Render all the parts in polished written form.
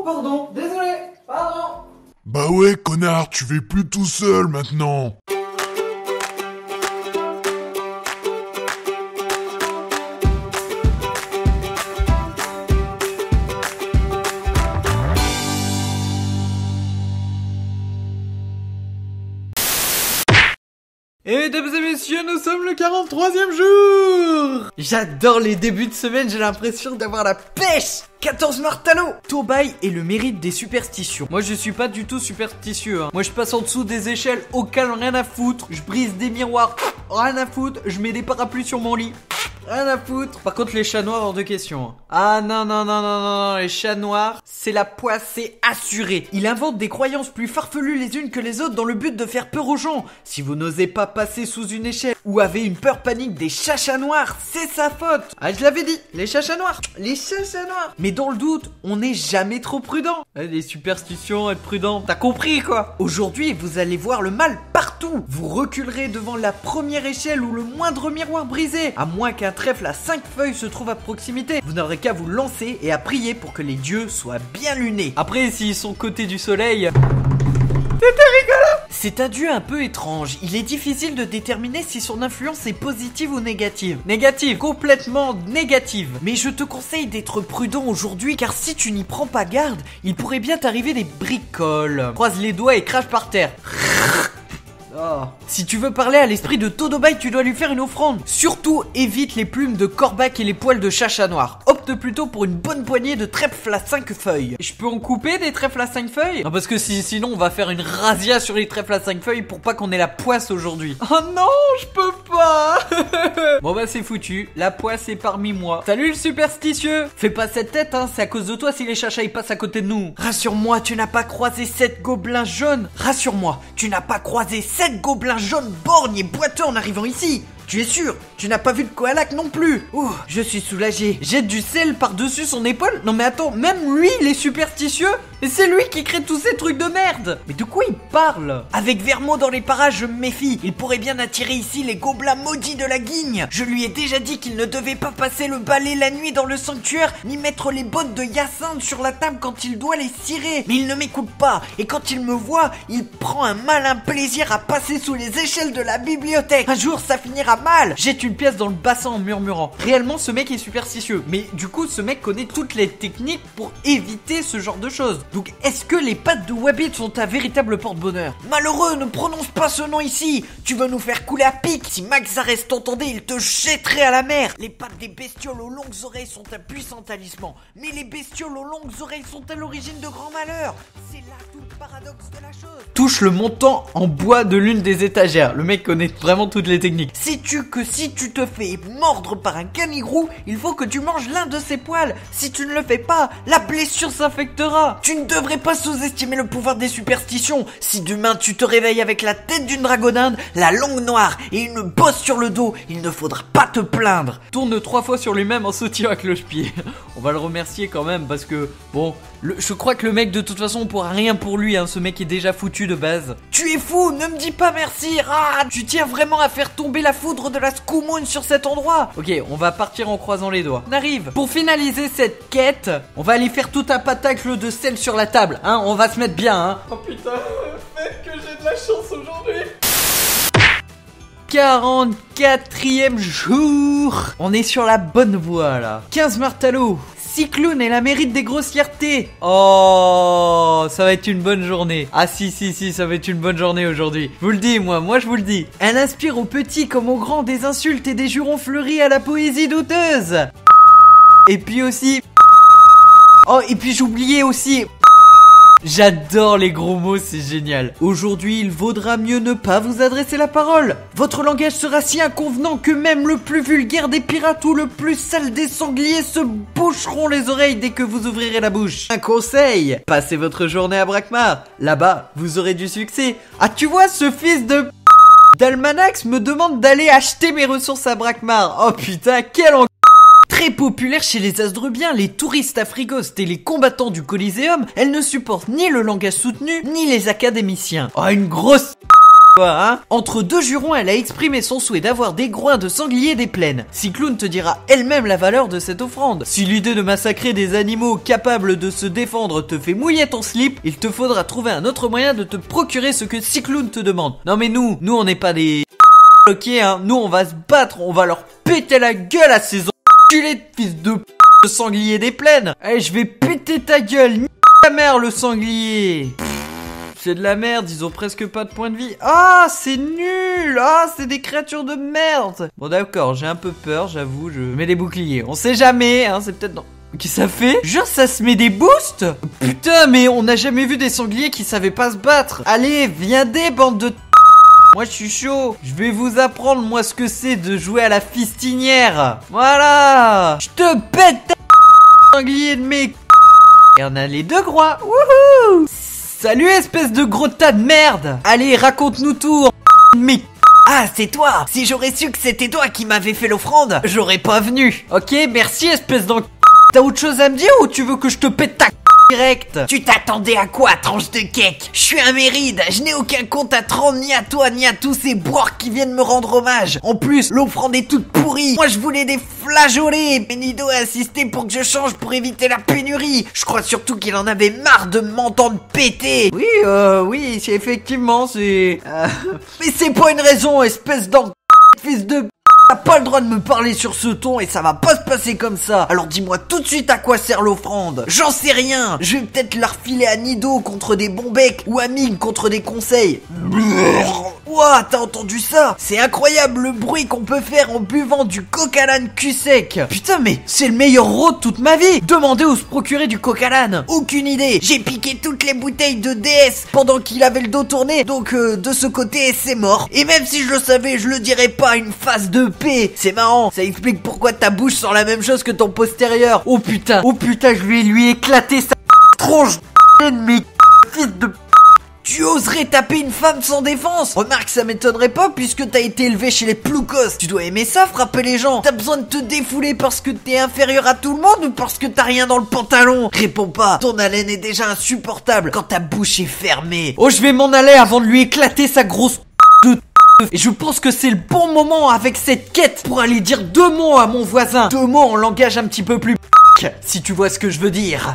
pardon, désolé, pardon. Bah ouais, connard, tu fais plus tout seul maintenant. Et mesdames et messieurs, nous sommes le 43e jour. J'adore les débuts de semaine, j'ai l'impression d'avoir la pêche. 14 martelots. Tobaï est le mérite des superstitions. Moi je suis pas du tout superstitieux hein. Moi je passe en dessous des échelles, au calme, rien à foutre. Je brise des miroirs, rien à foutre. Je mets des parapluies sur mon lit, rien à foutre. Par contre les chats noirs hors de question. Ah non, les chats noirs, c'est la poisse, c'est assuré. Il invente des croyances plus farfelues les unes que les autres dans le but de faire peur aux gens. Si vous n'osez pas passer sous une échelle ou avez une peur panique des chats noirs, c'est sa faute. Ah je l'avais dit, les chats noirs, les chats noirs. Mais dans le doute, on n'est jamais trop prudent. Les superstitions, être prudent, t'as compris quoi. Aujourd'hui, vous allez voir le mal partout. Vous reculerez devant la première échelle ou le moindre miroir brisé, à moins qu'un trèfle à 5 feuilles se trouve à proximité. Vous n'aurez qu'à vous lancer et à prier pour que les dieux soient bien lunés. Après, s'ils sont côté du soleil... C'était rigolo. C'est un dieu un peu étrange. Il est difficile de déterminer si son influence est positive ou négative. Négative, complètement négative. Mais je te conseille d'être prudent aujourd'hui, car si tu n'y prends pas garde, il pourrait bien t'arriver des bricoles. Croise les doigts et crache par terre. Oh. Si tu veux parler à l'esprit de Todobai, tu dois lui faire une offrande. Surtout, évite les plumes de corbac et les poils de chat noir. Opte plutôt pour une bonne poignée de trèfles à 5 feuilles. Je peux en couper des trèfles à 5 feuilles? Non, parce que sinon on va faire une razzia sur les trèfles à 5 feuilles pour pas qu'on ait la poisse aujourd'hui. Oh non, je peux pas. Bon bah c'est foutu, la poisse est parmi moi. Salut le superstitieux. Fais pas cette tête hein, c'est à cause de toi si les chachas ils passent à côté de nous. Rassure-moi, tu n'as pas croisé 7 gobelins jaunes. Rassure-moi, tu n'as pas croisé 7 gobelins jaunes borgnes et boiteux en arrivant ici. Tu es sûr? Tu n'as pas vu de Koalak non plus? Ouh, je suis soulagé. Jette du sel par-dessus son épaule? Non mais attends, même lui il est superstitieux? Et c'est lui qui crée tous ces trucs de merde. Mais de quoi il parle? Avec Vermeau dans les parages, je me méfie. Il pourrait bien attirer ici les gobelins maudits de la guigne. Je lui ai déjà dit qu'il ne devait pas passer le balai la nuit dans le sanctuaire, ni mettre les bottes de Hyacinthe sur la table quand il doit les cirer. Mais il ne m'écoute pas. Et quand il me voit, il prend un malin plaisir à passer sous les échelles de la bibliothèque. Un jour, ça finira mal. Jette une pièce dans le bassin en murmurant. Réellement, ce mec est superstitieux. Mais du coup, ce mec connaît toutes les techniques pour éviter ce genre de choses. Donc, est-ce que les pattes de Wabbit sont un véritable porte-bonheur? Malheureux, ne prononce pas ce nom ici. Tu veux nous faire couler à pic. Si Max Zarès t'entendait, il te jetterait à la mer. Les pattes des bestioles aux longues oreilles sont un puissant talisman. Mais les bestioles aux longues oreilles sont à l'origine de grands malheurs. C'est là tout le paradoxe de la chose. Touche le montant en bois de l'une des étagères. Le mec connaît vraiment toutes les techniques. Sais-tu que si tu te fais mordre par un canigrou, il faut que tu manges l'un de ses poils. Si tu ne le fais pas, la blessure s'infectera. Tu ne devrais pas sous-estimer le pouvoir des superstitions. Si demain tu te réveilles avec la tête d'une dragoninde, la langue noire et une bosse sur le dos, il ne faudra pas te plaindre. Tourne 3 fois sur lui-même en sautillant à cloche-pied. On va le remercier quand même parce que, bon, je crois que le mec de toute façon on pourra rien pour lui hein, ce mec est déjà foutu de base. Tu es fou, ne me dis pas merci. Ah, tu tiens vraiment à faire tomber la foudre de la Skumoon sur cet endroit. Ok, on va partir en croisant les doigts. On arrive. Pour finaliser cette quête, on va aller faire tout un patacle de sel sur la table, hein, on va se mettre bien, hein. Oh putain, faites que j'ai de la chance aujourd'hui. 44e jour. On est sur la bonne voie là. 15 martelots. Cyclone et la mérite des grossièretés. Oh, ça va être une bonne journée. Ah si, ça va être une bonne journée aujourd'hui. Je vous le dis, moi je vous le dis. Elle inspire aux petits comme aux grands des insultes et des jurons fleuris à la poésie douteuse. Et puis aussi... Oh, et puis j'oubliais aussi... J'adore les gros mots, c'est génial. Aujourd'hui, il vaudra mieux ne pas vous adresser la parole. Votre langage sera si inconvenant que même le plus vulgaire des pirates ou le plus sale des sangliers se boucheront les oreilles dès que vous ouvrirez la bouche. Un conseil, passez votre journée à Brakmar. Là-bas, vous aurez du succès. Ah, tu vois, ce fils de... d'Almanax me demande d'aller acheter mes ressources à Brakmar. Oh putain, quel en... Très populaire chez les Asdrubiens, les touristes afrigostes et les combattants du Coliséum, elle ne supporte ni le langage soutenu, ni les académiciens. Oh, une grosse... hein. Entre deux jurons, elle a exprimé son souhait d'avoir des groins de sanglier des plaines. Cycloune te dira elle-même la valeur de cette offrande. Si l'idée de massacrer des animaux capables de se défendre te fait mouiller ton slip, il te faudra trouver un autre moyen de te procurer ce que Cycloune te demande. Non mais nous on n'est pas des... Ok hein, nous on va se battre, on va leur péter la gueule à ces enculés de fils de sanglier des plaines. Allez, je vais péter ta gueule, nique ta mère le sanglier. C'est de la merde, ils ont presque pas de points de vie. Ah, c'est nul. Ah, c'est des créatures de merde. Bon d'accord, j'ai un peu peur, j'avoue, je mets des boucliers. On sait jamais, hein, c'est peut-être... non. Qu'est-ce que ça fait? Genre ça se met des boosts? Putain, mais on n'a jamais vu des sangliers qui savaient pas se battre. Allez, viendez, bande de... Moi je suis chaud. Je vais vous apprendre moi ce que c'est de jouer à la fistinière. Voilà. Je te pète ta sanglier de mes... Et on a les deux groins. Wouhou. Salut espèce de gros tas de merde. Allez, raconte-nous tout, mais... Ah, c'est toi. Si j'aurais su que c'était toi qui m'avais fait l'offrande, j'aurais pas venu. Ok, merci espèce d'en... T'as autre chose à me dire ou tu veux que je te pète ta... direct? Tu t'attendais à quoi, tranche de cake? Je suis un méride, je n'ai aucun compte à te rendre, ni à toi, ni à tous ces boires qui viennent me rendre hommage. En plus, l'offrande est toute pourrie. Moi, je voulais des flageolets. Benido a insisté pour que je change pour éviter la pénurie. Je crois surtout qu'il en avait marre de m'entendre péter. Oui, c'est effectivement, c'est... Mais c'est pas une raison, espèce d'en... fils de... T'as pas le droit de me parler sur ce ton et ça va pas se passer comme ça. Alors dis-moi tout de suite à quoi sert l'offrande. J'en sais rien. Je vais peut-être la refiler à Nido contre des bons becs ou à Mig contre des conseils. Ouah, t'as entendu ça? C'est incroyable le bruit qu'on peut faire en buvant du coq à l'âne cul sec. Putain, mais c'est le meilleur raw de toute ma vie. Demandez où se procurer du coq à l'âne. Aucune idée. J'ai piqué toutes les bouteilles de DS pendant qu'il avait le dos tourné. Donc de ce côté, c'est mort. Et même si je le savais, je le dirais pas à une face de paix. C'est marrant, ça explique pourquoi ta bouche sent la même chose que ton postérieur. Oh putain, je vais lui éclater sa tronche de mes fils de... Tu oserais taper une femme sans défense? Remarque, ça m'étonnerait pas puisque t'as été élevé chez les ploucos. Tu dois aimer ça, frapper les gens. T'as besoin de te défouler parce que t'es inférieur à tout le monde ou parce que t'as rien dans le pantalon? Réponds pas, ton haleine est déjà insupportable quand ta bouche est fermée. Oh, je vais m'en aller avant de lui éclater sa grosse de... Et je pense que c'est le bon moment avec cette quête pour aller dire 2 mots à mon voisin. 2 mots en langage un petit peu plus si tu vois ce que je veux dire.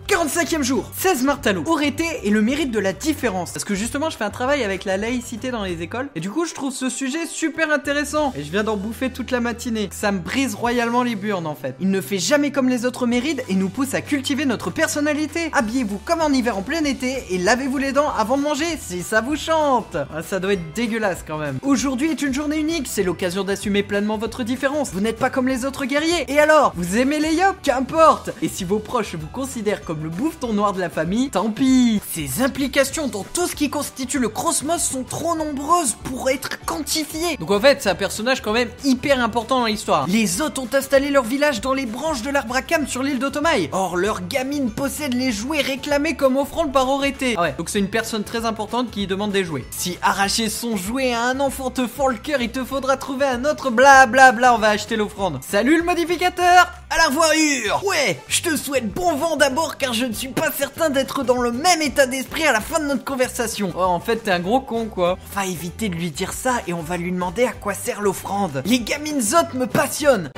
45e jour, 16 Martalo. Aurété et le mérite de la différence. Parce que justement, je fais un travail avec la laïcité dans les écoles. Et du coup, je trouve ce sujet super intéressant. Et je viens d'en bouffer toute la matinée. Ça me brise royalement les burnes en fait. Il ne fait jamais comme les autres mérides et nous pousse à cultiver notre personnalité. Habillez-vous comme en hiver en plein été et lavez-vous les dents avant de manger si ça vous chante. Ah, ça doit être dégueulasse quand même. Aujourd'hui est une journée unique. C'est l'occasion d'assumer pleinement votre différence. Vous n'êtes pas comme les autres guerriers. Et alors, vous aimez les yop? Qu'importe. Et si vos proches vous considèrent comme le bouffeton noir de la famille, tant pis. Ces implications dans tout ce qui constitue le Cosmos sont trop nombreuses pour être quantifiées. Donc en fait, c'est un personnage quand même hyper important dans l'histoire. Les Oth ont installé leur village dans les branches de l'arbre à Cam sur l'île d'Otomaï. Or, leur gamine possède les jouets réclamés comme offrande par Aurété. Ah ouais, donc c'est une personne très importante qui demande des jouets. Si arracher son jouet à un enfant te fend le cœur, il te faudra trouver un autre blablabla, on va acheter l'offrande. Salut le modificateur! À la revoyure! Ouais, je te souhaite bon vent d'abord car je ne suis pas certain d'être dans le même état d'esprit à la fin de notre conversation. Oh, en fait, t'es un gros con, quoi. On va éviter de lui dire ça et on va lui demander à quoi sert l'offrande. Les gamines Oth me passionnent.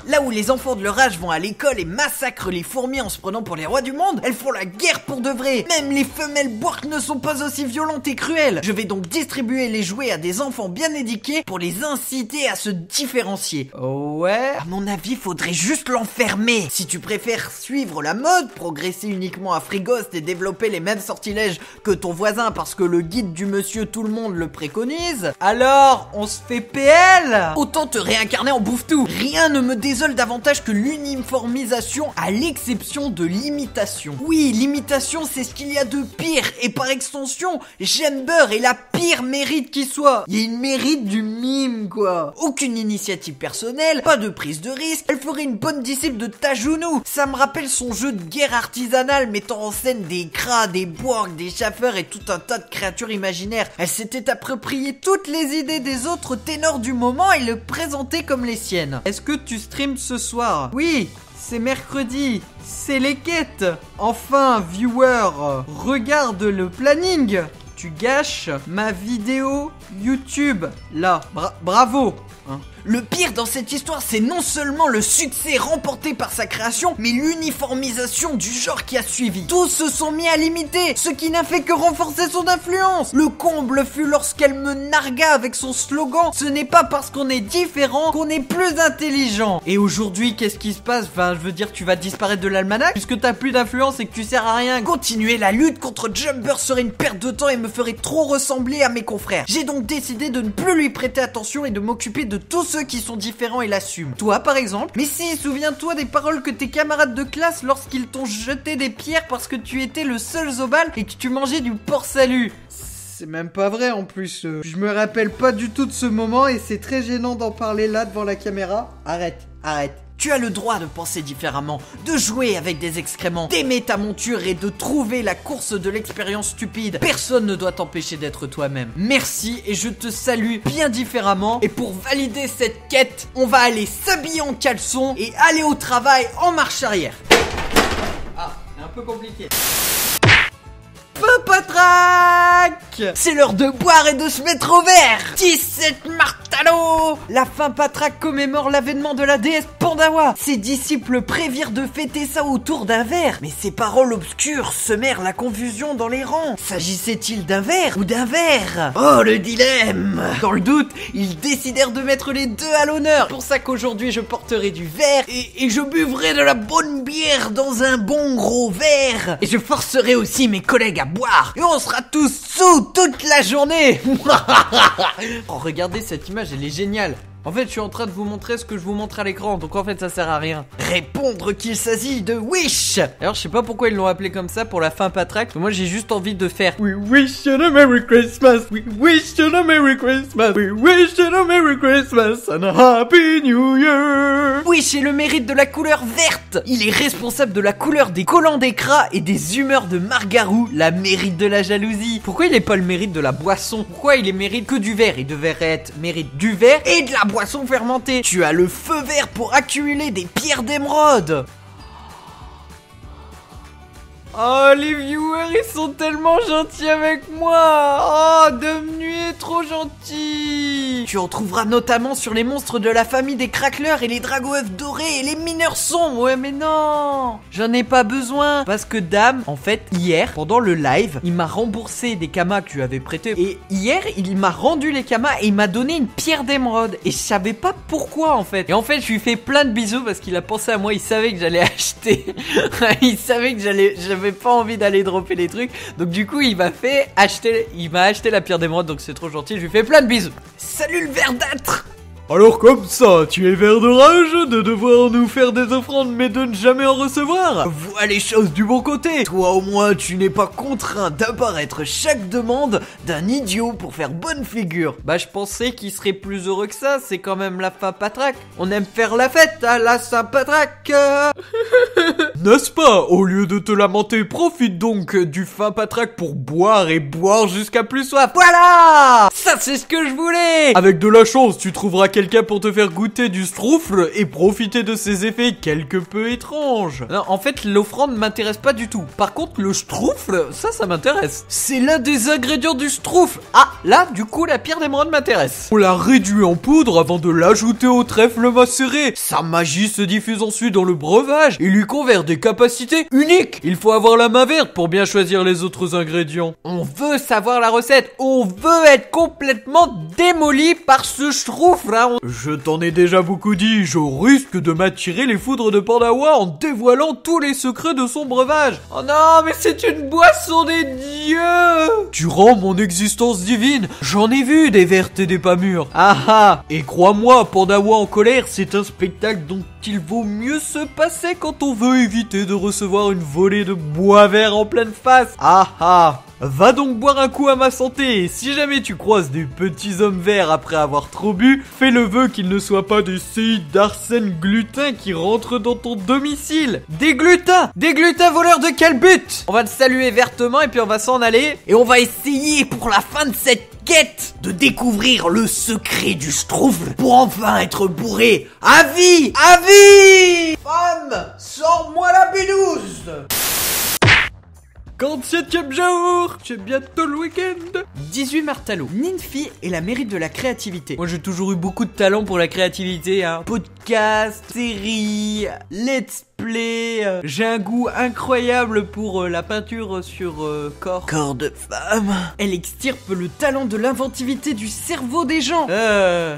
Là où les enfants de leur âge vont à l'école et massacrent les fourmis en se prenant pour les rois du monde, elles font la guerre pour de vrai. Même les femelles Bork ne sont pas aussi violentes et cruelles. Je vais donc distribuer les jouets à des enfants bien éduqués pour les inciter à se différencier. Ouais. À mon avis, faudrait juste l'enfermer. Si tu préfères suivre la mode, progresser uniquement à Frigost et développer les mêmes sortilèges que ton voisin parce que le guide du monsieur tout le monde le préconise, alors on se fait PL. Autant te réincarner en bouffe-tout. Rien ne me désole seul davantage que l'uniformisation à l'exception de l'imitation. Oui, l'imitation c'est ce qu'il y a de pire et par extension, Jember est la pire mérite qui soit. Il y a une mérite du mime quoi. Aucune initiative personnelle, pas de prise de risque, elle ferait une bonne disciple de Tajunu. Ça me rappelle son jeu de guerre artisanale mettant en scène des kras, des bourgs, des chaffeurs et tout un tas de créatures imaginaires. Elle s'était appropriée toutes les idées des autres ténors du moment et le présentait comme les siennes. Est-ce que tu streams ce soir? Oui, c'est mercredi, c'est les quêtes. Enfin, viewer, regarde le planning. Tu gâches ma vidéo YouTube. Là, bravo hein. Le pire dans cette histoire, c'est non seulement le succès remporté par sa création, mais l'uniformisation du genre qui a suivi. Tous se sont mis à l'imiter, ce qui n'a fait que renforcer son influence. Le comble fut lorsqu'elle me nargua avec son slogan « Ce n'est pas parce qu'on est différent qu'on est plus intelligent ». Et aujourd'hui, qu'est-ce qui se passe? Enfin, je veux dire, tu vas disparaître de l'almanach puisque t'as plus d'influence et que tu sers à rien. Continuer la lutte contre Jumper serait une perte de temps et me ferait trop ressembler à mes confrères. J'ai donc décidé de ne plus lui prêter attention et de m'occuper de tous ceux qui sont différents et l'assument. Toi par exemple. Mais si, souviens-toi des paroles que tes camarades de classe lorsqu'ils t'ont jeté des pierres parce que tu étais le seul Zobal et que tu mangeais du porc salut. C'est même pas vrai en plus. Je me rappelle pas du tout de ce moment et c'est très gênant d'en parler là devant la caméra. Arrête. Tu as le droit de penser différemment, de jouer avec des excréments, d'aimer ta monture et de trouver la course de l'expérience stupide. Personne ne doit t'empêcher d'être toi-même. Merci et je te salue bien différemment. Et pour valider cette quête, on va aller s'habiller en caleçon et aller au travail en marche arrière. Ah, c'est un peu compliqué. Patraque! C'est l'heure de boire et de se mettre au vert. 17 Martalo! La fin Patraque commémore l'avènement de la déesse Pandawa. Ses disciples prévirent de fêter ça autour d'un verre. Mais ces paroles obscures semèrent la confusion dans les rangs. S'agissait-il d'un verre ou d'un verre? Oh, le dilemme! Dans le doute, ils décidèrent de mettre les deux à l'honneur. Pour ça qu'aujourd'hui, je porterai du verre et je buvrai de la bonne bière dans un bon gros verre. Et je forcerai aussi mes collègues à boire. Et on sera tous sous toute la journée. Oh, regardez cette image, elle est géniale. En fait, je suis en train de vous montrer ce que je vous montre à l'écran, donc en fait, ça sert à rien. Répondre qu'il s'agit de Wish. Alors, je sais pas pourquoi ils l'ont appelé comme ça pour la fin Patraque, mais moi, j'ai juste envie de faire We wish you a Merry Christmas, we wish you a Merry Christmas, we wish you a Merry Christmas and a Happy New Year. Wish est le mérite de la couleur verte. Il est responsable de la couleur des collants d'écras et des humeurs de Margarou, la mérite de la jalousie. Pourquoi il est pas le mérite de la boisson? Pourquoi il est mérite que du verre? Il devrait être mérite du verre et de la boisson fermentée. Tu as le feu vert pour accumuler des pierres d'émeraude. Oh, les viewers, ils sont tellement gentils avec moi. Oh, Devenu est trop gentil. Tu en trouveras notamment sur les monstres de la famille des craqueleurs et les drago-œufs dorés et les mineurs sombres. Ouais, mais non, j'en ai pas besoin. Parce que Dame, en fait, hier, pendant le live, il m'a remboursé des kamas que tu avais prêté. Et hier, il m'a rendu les kamas et il m'a donné une pierre d'émeraude. Et je savais pas pourquoi, en fait. Et en fait, je lui fais plein de bisous parce qu'il a pensé à moi. Il savait que j'allais acheter. Il savait que j'avais pas envie d'aller dropper les trucs, donc du coup il m'a acheté la pierre d'émeraude, donc c'est trop gentil, je lui fais plein de bisous. Salut le verdâtre. Alors comme ça, tu es vert de rage de devoir nous faire des offrandes mais de ne jamais en recevoir? Vois les choses du bon côté. Toi au moins tu n'es pas contraint d'apparaître chaque demande d'un idiot pour faire bonne figure. Bah je pensais qu'il serait plus heureux que ça, c'est quand même la fin Patraque. On aime faire la fête à la Saint-Patraque. N'est-ce pas? Au lieu de te lamenter, profite donc du fin Patraque pour boire et boire jusqu'à plus soif. Voilà! Ça c'est ce que je voulais. Avec de la chance, tu trouveras quelqu'un pour te faire goûter du schtrouffle et profiter de ses effets quelque peu étranges. Non, en fait, l'offrande m'intéresse pas du tout. Par contre, le schtrouffle, ça m'intéresse. C'est l'un des ingrédients du schtrouffle. Ah, là, du coup, la pierre d'émeraude m'intéresse. On la réduit en poudre avant de l'ajouter au trèfle macéré. Sa magie se diffuse ensuite dans le breuvage et lui confère des capacités uniques. Il faut avoir la main verte pour bien choisir les autres ingrédients. On veut savoir la recette. On veut être complet. complètement démoli par ce schtroumpf là. Je t'en ai déjà beaucoup dit, je risque de m'attirer les foudres de Pandawa en dévoilant tous les secrets de son breuvage. Oh non, mais c'est une boisson des dieux. Durant mon existence divine, j'en ai vu des vertes et des pas mûres. Ah ah. Et crois-moi, Pandawa en colère, c'est un spectacle dont il vaut mieux se passer quand on veut éviter de recevoir une volée de bois vert en pleine face. Ah ah. Va donc boire un coup à ma santé, et si jamais tu croises des petits hommes verts après avoir trop bu, fais le vœu qu'ils ne soient pas des séides d'Arsène Glutin qui rentrent dans ton domicile. Des glutins voleurs de quel but? On va le saluer vertement et puis on va s'en aller. Et on va essayer pour la fin de cette quête de découvrir le secret du Schtroumpf pour enfin être bourré à vie. À vie. Femme, sors-moi la binouse. 47e jour, c'est bientôt le week-end. 18 Martalo. Ninfi est la mairie de la créativité. Moi j'ai toujours eu beaucoup de talent pour la créativité, hein. Podcast, séries, let's play. J'ai un goût incroyable pour la peinture sur corps de femme. Elle extirpe le talent de l'inventivité du cerveau des gens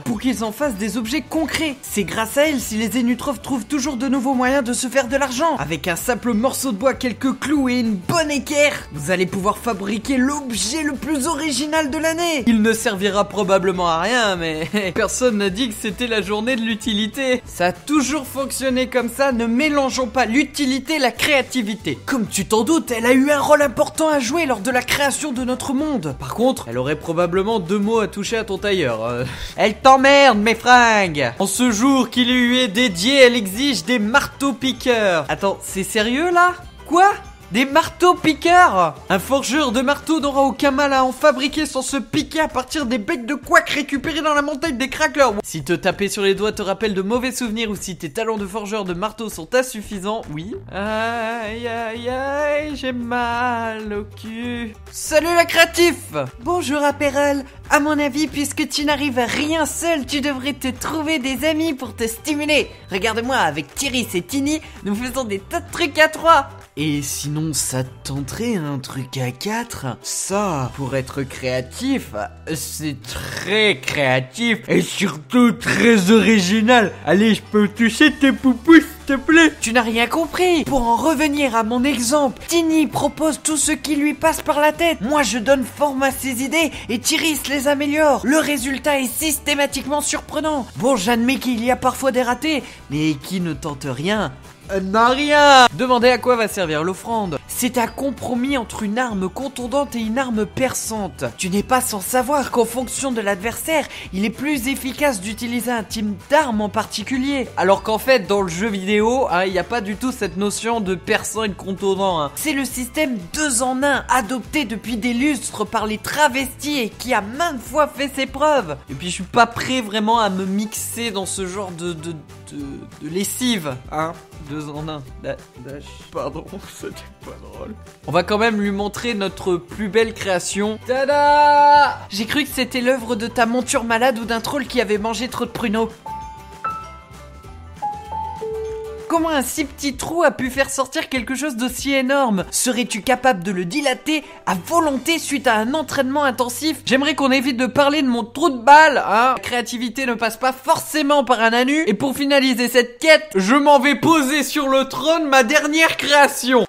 pour qu'ils en fassent des objets concrets. C'est grâce à elle si les Zénutrophes trouvent toujours de nouveaux moyens de se faire de l'argent. Avec un simple morceau de bois, quelques clous et une bonne équerre, vous allez pouvoir fabriquer l'objet le plus original de l'année. Il ne servira probablement à rien, mais personne n'a dit que c'était la journée de l'utilité. Ça a toujours fonctionné comme ça, ne mélangeons pas l'utilité et la créativité. Comme tu t'en doutes, elle a eu un rôle important à jouer lors de la création de notre monde. Par contre, elle aurait probablement 2 mots à toucher à ton tailleur. Elle t'emmerde, mes fringues. En ce jour qui lui est dédié, elle exige des marteaux-piqueurs. Attends, c'est sérieux là? Quoi? Des marteaux-piqueurs? Un forgeur de marteaux n'aura aucun mal à en fabriquer sans se piquer à partir des becs de couac récupérés dans la montagne des cracklers. Si te taper sur les doigts te rappelle de mauvais souvenirs ou si tes talents de forgeur de marteaux sont insuffisants, oui. Aïe aïe aïe, j'ai mal au cul. Salut la créatif! Bonjour Apéral. À mon avis, puisque tu n'arrives à rien seul, tu devrais te trouver des amis pour te stimuler. Regarde-moi, avec Thierry et Tini, nous faisons des tas de trucs à 3. Et sinon, ça te tenterait un truc à 4? Ça, pour être créatif, c'est très créatif et surtout très original. Allez, je peux toucher tes poupous, s'il te plaît? Tu n'as rien compris. Pour en revenir à mon exemple, Tini propose tout ce qui lui passe par la tête. Moi, je donne forme à ses idées et Thierry les améliore. Le résultat est systématiquement surprenant. Bon, j'admets qu'il y a parfois des ratés, mais qui ne tente rien n'a rien. Demandez à quoi va servir l'offrande. C'est un compromis entre une arme contondante et une arme perçante. Tu n'es pas sans savoir qu'en fonction de l'adversaire, il est plus efficace d'utiliser un type d'arme en particulier. Alors qu'en fait, dans le jeu vidéo, il n'y a pas du tout cette notion de perçant et de contondant. C'est le système 2 en 1 adopté depuis des lustres par les travestis et qui a maintes fois fait ses preuves. Et puis je suis pas prêt vraiment à me mixer dans ce genre de lessive, hein. 2 en 1. Pardon, c'était pas drôle. On va quand même lui montrer notre plus belle création. Tada! J'ai cru que c'était l'œuvre de ta monture malade ou d'un troll qui avait mangé trop de pruneaux. Comment un si petit trou a pu faire sortir quelque chose d'aussi énorme? Serais-tu capable de le dilater à volonté suite à un entraînement intensif? J'aimerais qu'on évite de parler de mon trou de balle, hein. La créativité ne passe pas forcément par un anus. Et pour finaliser cette quête, je m'en vais poser sur le trône ma dernière création.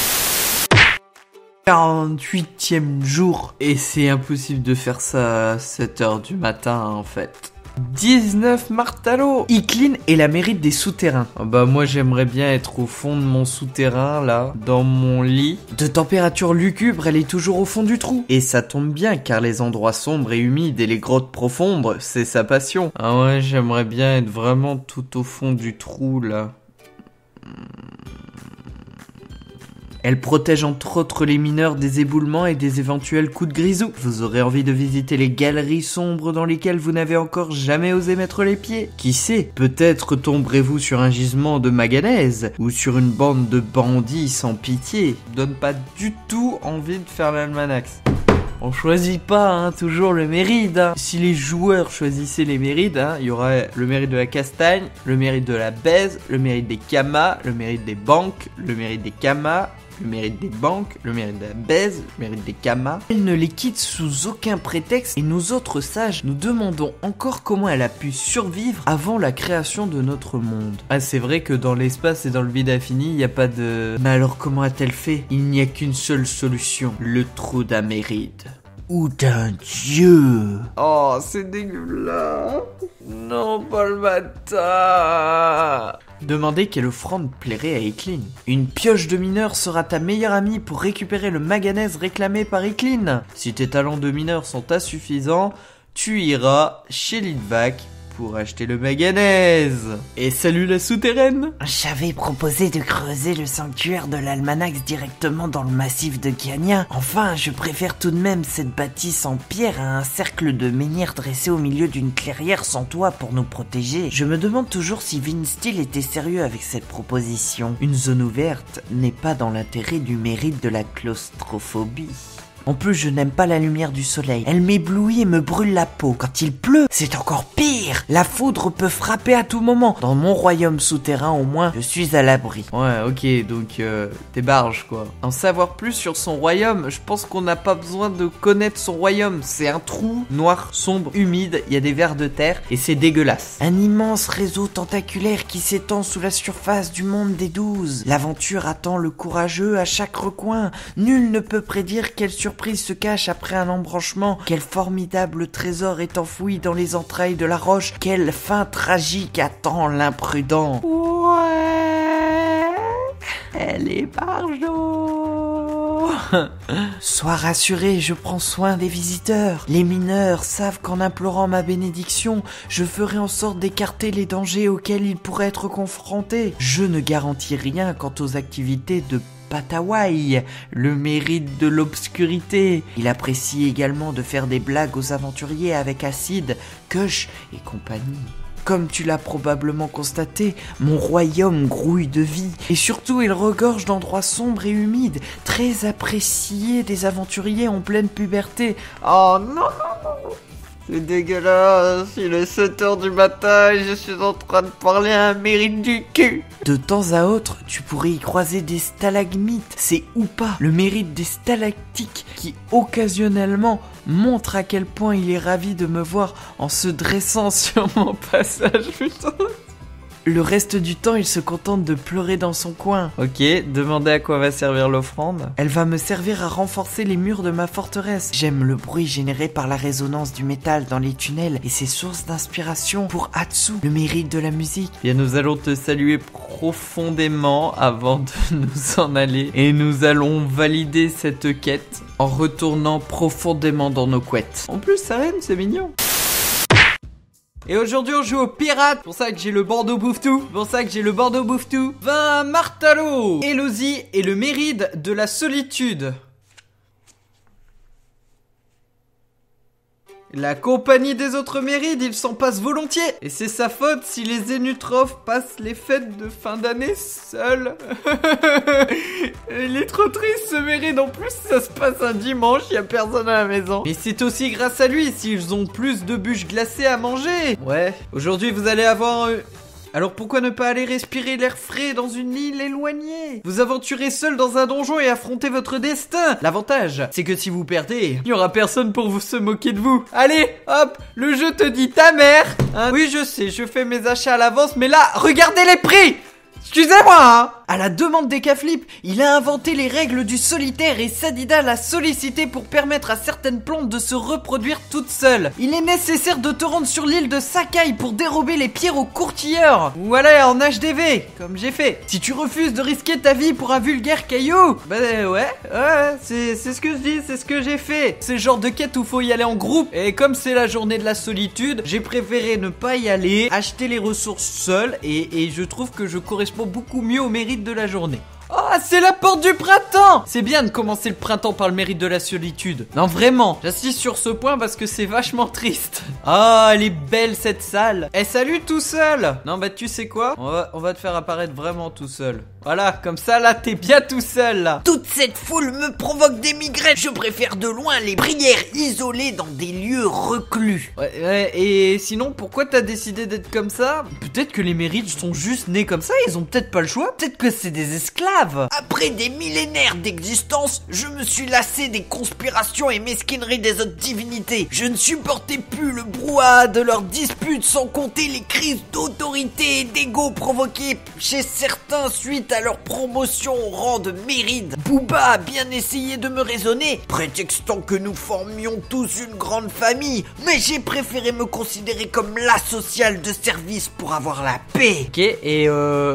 48e jour. Et c'est impossible de faire ça à 7h du matin en fait. 19 Martalo. Icline est la mérite des souterrains. Bah moi j'aimerais bien être au fond de mon souterrain là, dans mon lit. De température lugubre, elle est toujours au fond du trou. Et ça tombe bien car les endroits sombres et humides et les grottes profondes, c'est sa passion. Ah ouais, j'aimerais bien être vraiment tout au fond du trou là. Elle protège entre autres les mineurs des éboulements et des éventuels coups de grisou. Vous aurez envie de visiter les galeries sombres dans lesquelles vous n'avez encore jamais osé mettre les pieds. Qui sait, peut-être tomberez-vous sur un gisement de manganèse ou sur une bande de bandits sans pitié. Donne pas du tout envie de faire l'almanax. On choisit pas toujours le mérite. Si les joueurs choisissaient les mérites, il y aurait le mérite de la castagne, le mérite de la baise, le mérite des kamas, le mérite des banques, le mérite des kamas, le mérite des banques, le mérite de la baise, le mérite des kamas. Elle ne les quitte sous aucun prétexte et nous autres sages nous demandons encore comment elle a pu survivre avant la création de notre monde. Ah, c'est vrai que dans l'espace et dans le vide infini, il n'y a pas de... Mais alors comment a-t-elle fait? Il n'y a qu'une seule solution, le trou d'Améride. Ou d'un dieu. Oh, c'est dégueulasse. Non, pas le matin. Demandez quelle offrande plairait à Eklin. Une pioche de mineur sera ta meilleure amie pour récupérer le manganèse réclamé par Eklin. Si tes talents de mineur sont insuffisants, tu iras chez Litvak pour acheter le manganèse. Et salut la souterraine. J'avais proposé de creuser le sanctuaire de l'Almanax directement dans le massif de Gania. Enfin, je préfère tout de même cette bâtisse en pierre à un cercle de menhirs dressé au milieu d'une clairière sans toit pour nous protéger. Je me demande toujours si Vinsteel était sérieux avec cette proposition. Une zone ouverte n'est pas dans l'intérêt du mérite de la claustrophobie. En plus, je n'aime pas la lumière du soleil. Elle m'éblouit et me brûle la peau. Quand il pleut, c'est encore pire. La foudre peut frapper à tout moment. Dans mon royaume souterrain, au moins, je suis à l'abri. Ouais, ok, donc t'es barge, quoi. En savoir plus sur son royaume, je pense qu'on n'a pas besoin de connaître son royaume. C'est un trou noir, sombre, humide, il y a des vers de terre, et c'est dégueulasse. Un immense réseau tentaculaire qui s'étend sous la surface du monde des 12. L'aventure attend le courageux à chaque recoin. Nul ne peut prédire quelle surprise se cache après un embranchement. Quel formidable trésor est enfoui dans les entrailles de la roche. Quelle fin tragique attend l'imprudent. Ouais, elle est barjo. Sois rassuré, je prends soin des visiteurs. Les mineurs savent qu'en implorant ma bénédiction, je ferai en sorte d'écarter les dangers auxquels ils pourraient être confrontés. Je ne garantis rien quant aux activités de Patawai, le mérite de l'obscurité. Il apprécie également de faire des blagues aux aventuriers avec Acide, Kush et compagnie. Comme tu l'as probablement constaté, mon royaume grouille de vie, et surtout il regorge d'endroits sombres et humides, très appréciés des aventuriers en pleine puberté. Oh non, non, non. C'est dégueulasse, il est 7h du matin et je suis en train de parler à un mérite du cul. De temps à autre, tu pourrais y croiser des stalagmites, c'est ou pas le mérite des stalactiques qui occasionnellement montre à quel point il est ravi de me voir en se dressant sur mon passage, putain. Le reste du temps, il se contente de pleurer dans son coin. Ok, demandez à quoi va servir l'offrande. Elle va me servir à renforcer les murs de ma forteresse. J'aime le bruit généré par la résonance du métal dans les tunnels et ses sources d'inspiration pour Atsu, le mérite de la musique. Bien, nous allons te saluer profondément avant de nous en aller. Et nous allons valider cette quête en retournant profondément dans nos couettes. En plus, ça rime, c'est mignon. Et aujourd'hui on joue aux pirates, c'est pour ça que j'ai le Bordeaux Bouffe-Tout. 20 Martalo. Elodie et le mérite de la solitude. La compagnie des autres mérides, il s'en passe volontiers. Et c'est sa faute si les Zénutrophes passent les fêtes de fin d'année seuls. Il est trop triste ce méride. En plus, ça se passe un dimanche, il y a personne à la maison. Mais c'est aussi grâce à lui s'ils ont plus de bûches glacées à manger. Ouais, aujourd'hui vous allez avoir... Alors pourquoi ne pas aller respirer l'air frais dans une île éloignée? Vous aventurez seul dans un donjon et affronter votre destin. L'avantage, c'est que si vous perdez, il n'y aura personne pour vous se moquer de vous. Allez, hop, le jeu te dit ta mère, hein. Oui, je sais, je fais mes achats à l'avance, mais là, regardez les prix. Excusez-moi, hein. À la demande des Caflip, il a inventé les règles du solitaire et Sadida l'a sollicité pour permettre à certaines plantes de se reproduire toutes seules. Il est nécessaire de te rendre sur l'île de Sakai pour dérober les pierres aux courtilleurs. Ou aller en HDV, comme j'ai fait. Si tu refuses de risquer ta vie pour un vulgaire caillou, bah ouais, c'est ce que je dis, c'est ce que j'ai fait. C'est le genre de quête où faut y aller en groupe. Et comme c'est la journée de la solitude, j'ai préféré ne pas y aller, acheter les ressources seul et je trouve que je corresponds beaucoup mieux au mérite de la journée. Oh, c'est la porte du printemps! C'est bien de commencer le printemps par le mérite de la solitude. Non, vraiment, j'insiste sur ce point parce que c'est vachement triste. Ah, elle est belle cette salle. Eh, salut tout seul! Non, bah tu sais quoi? On va te faire apparaître vraiment tout seul. Voilà, comme ça là t'es bien tout seul là. Toute cette foule me provoque des migraines. Je préfère de loin les prières isolées dans des lieux reclus. Ouais, et sinon pourquoi t'as décidé d'être comme ça? Peut-être que les Mérides sont juste nés comme ça, ils ont peut-être pas le choix. Peut-être que c'est des esclaves. Après des millénaires d'existence, je me suis lassé des conspirations et mesquineries des autres divinités. Je ne supportais plus le brouhaha de leurs disputes, sans compter les crises d'autorité et d'ego provoquées chez certains suite à leur promotion au rang de Méride. Booba a bien essayé de me raisonner, prétextant que nous formions tous une grande famille, mais j'ai préféré me considérer comme l'asocial de service pour avoir la paix. Ok, et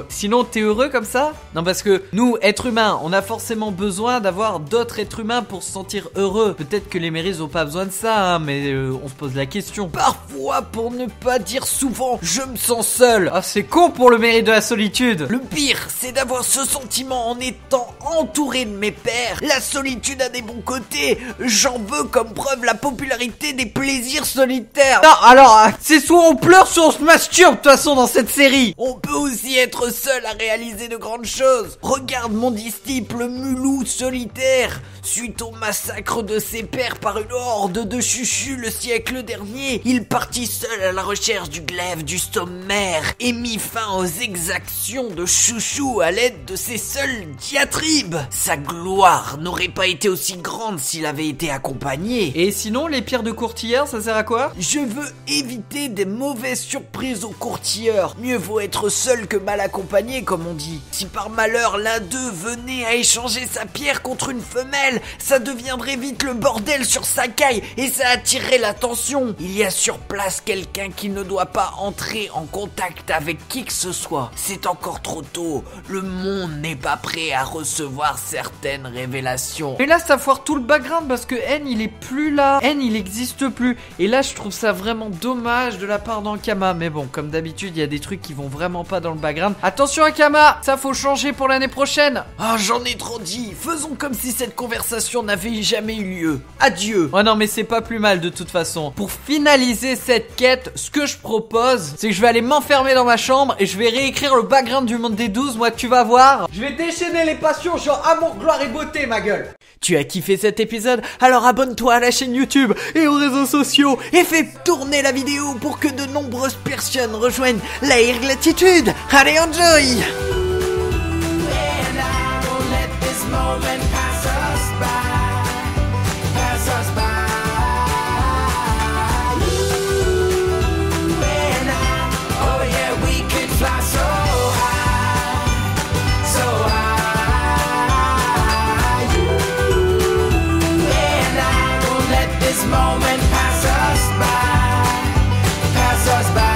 sinon t'es heureux comme ça? Non, parce que nous, êtres humains, on a forcément besoin d'avoir d'autres êtres humains pour se sentir heureux. Peut-être que les Mérides ont pas besoin de ça, hein, mais on se pose la question. Parfois, pour ne pas dire souvent, je me sens seul. Ah, c'est con pour le mérite de la solitude. Le pire, c'est d'avoir ce sentiment en étant entouré de mes pairs. La solitude a des bons côtés. J'en veux comme preuve la popularité des plaisirs solitaires. Non, alors, c'est soit on pleure, soit on se masturbe de toute façon dans cette série. On peut aussi être seul à réaliser de grandes choses. Regarde mon disciple Mulou solitaire. Suite au massacre de ses pères par une horde de chuchus le siècle dernier, il partit seul à la recherche du glaive du sommaire et mit fin aux exactions de Chouchou à l'aide de ses seules diatribes. Sa gloire n'aurait pas été aussi grande s'il avait été accompagné. Et sinon, les pierres de courtière, ça sert à quoi? Je veux éviter des mauvaises surprises aux courtieurs. Mieux vaut être seul que mal accompagné, comme on dit. Si par malheur l'un d'eux venait à échanger sa pierre contre une femelle, ça deviendrait vite le bordel sur sa caille et ça attirerait l'attention. Il y a sur place quelqu'un qui ne doit pas entrer en contact avec qui que ce soit. C'est encore trop tôt. Le monde n'est pas prêt à recevoir certaines révélations. Et là, ça foire tout le background parce que N, il est plus là. N, il existe plus. Et là, je trouve ça vraiment dommage de la part d'Ankama. Mais bon, comme d'habitude, il y a des trucs qui vont vraiment pas dans le background. Attention, Ankama, ça faut changer pour l'année prochaine. Ah, j'en ai trop dit. Faisons comme si cette conversation n'avait jamais eu lieu. Adieu. Ouais, non, mais c'est pas plus mal de toute façon. Pour finaliser cette quête, ce que je propose, c'est que je vais aller m'enfermer dans ma chambre et je vais réécrire le background du monde des 12. Moi, tu vas voir. Je vais déchaîner les passions, genre amour, gloire et beauté, ma gueule. Tu as kiffé cet épisode? Alors abonne-toi à la chaîne YouTube et aux réseaux sociaux et fais tourner la vidéo pour que de nombreuses personnes rejoignent la Latitude. Allez, enjoy! Moment pass us by, pass us by.